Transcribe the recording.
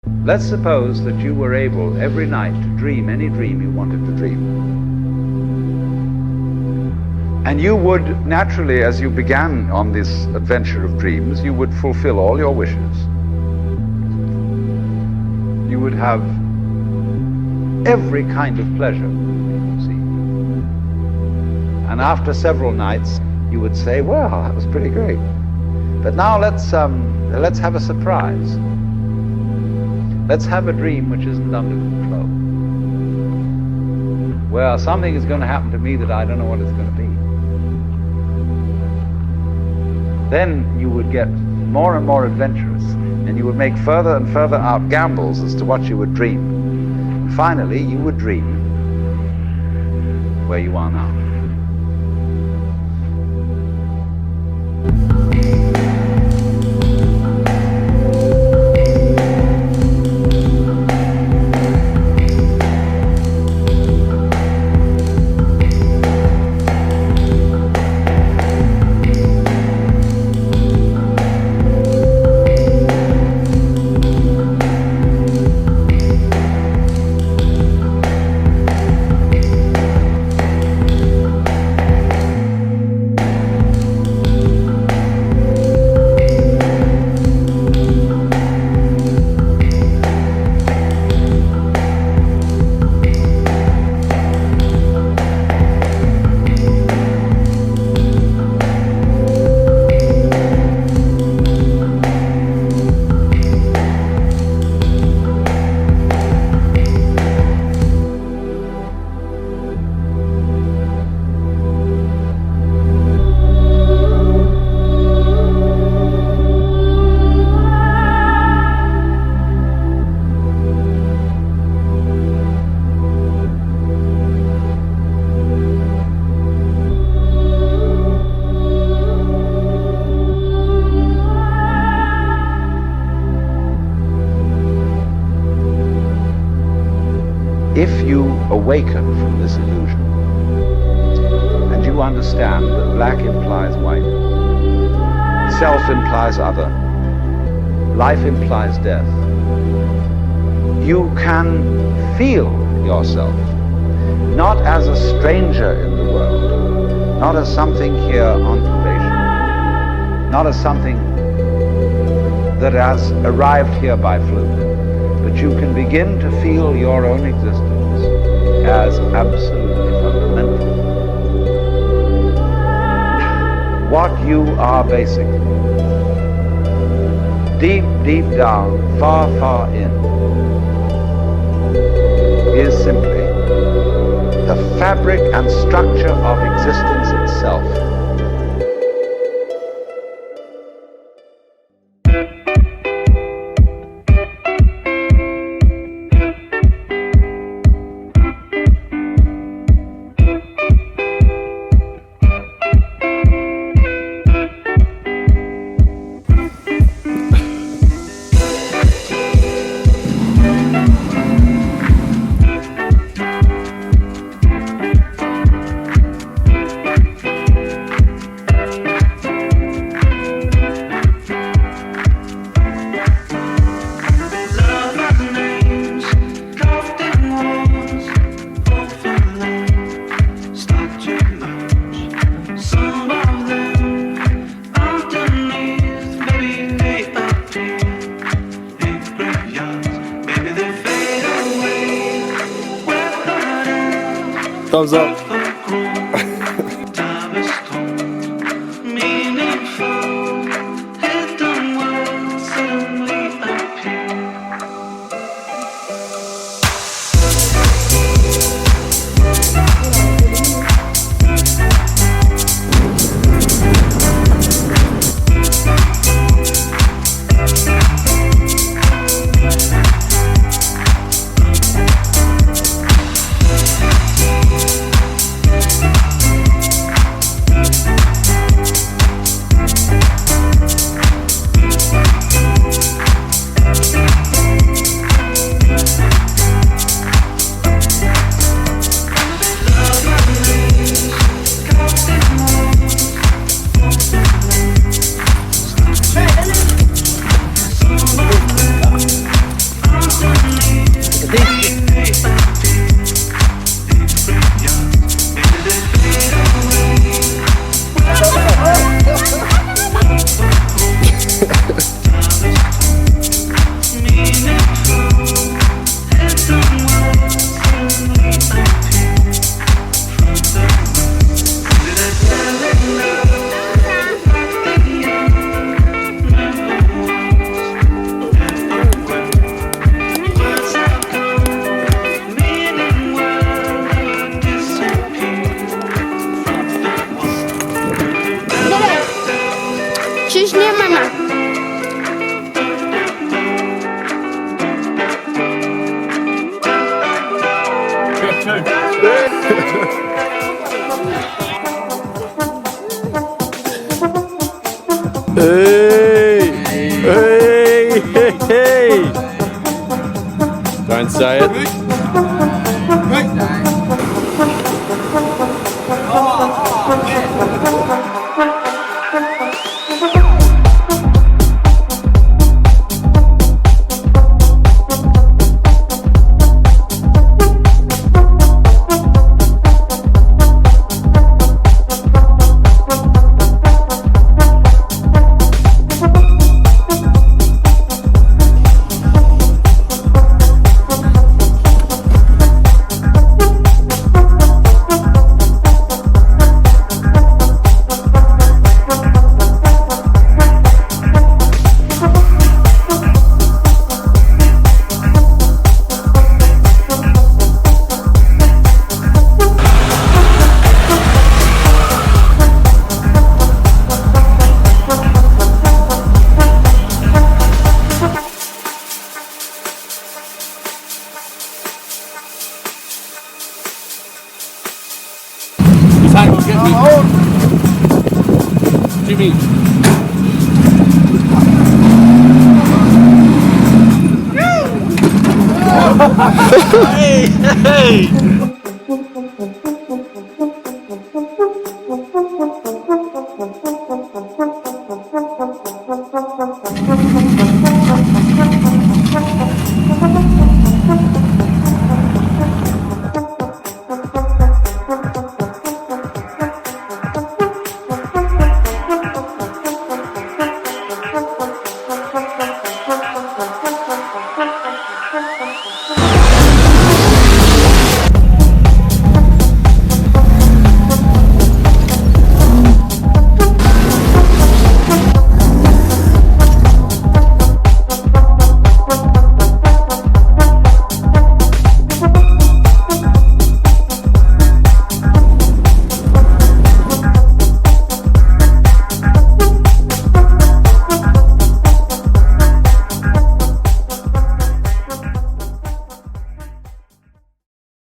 Let's suppose that you were able every night to dream any dream you wanted to dream. And you would naturally, as you began on this adventure of dreams, you would fulfill all your wishes. You would have every kind of pleasure, see. And after several nights, you would say, well, that was pretty great. But now let's have a surprise. Let's have a dream which isn't under control. Well, something is going to happen to me that I don't know what it's going to be. Then you would get more and more adventurous, and you would make further and further out gambles as to what you would dream. And finally, you would dream where you are now. If you awaken from this illusion, and you understand that black implies white, self implies other, life implies death, you can feel yourself not as a stranger in the world, not as something here on probation, not as something that has arrived here by fluke, but you can begin to feel your own existence as absolutely fundamental. What you are basically, deep, deep down, far, far in, is simply the fabric and structure of existence itself. Thumbs up. Hey! Hey! Hey! Hey! Don't say it. He's trying to get me. What do you mean? Hey! Hey!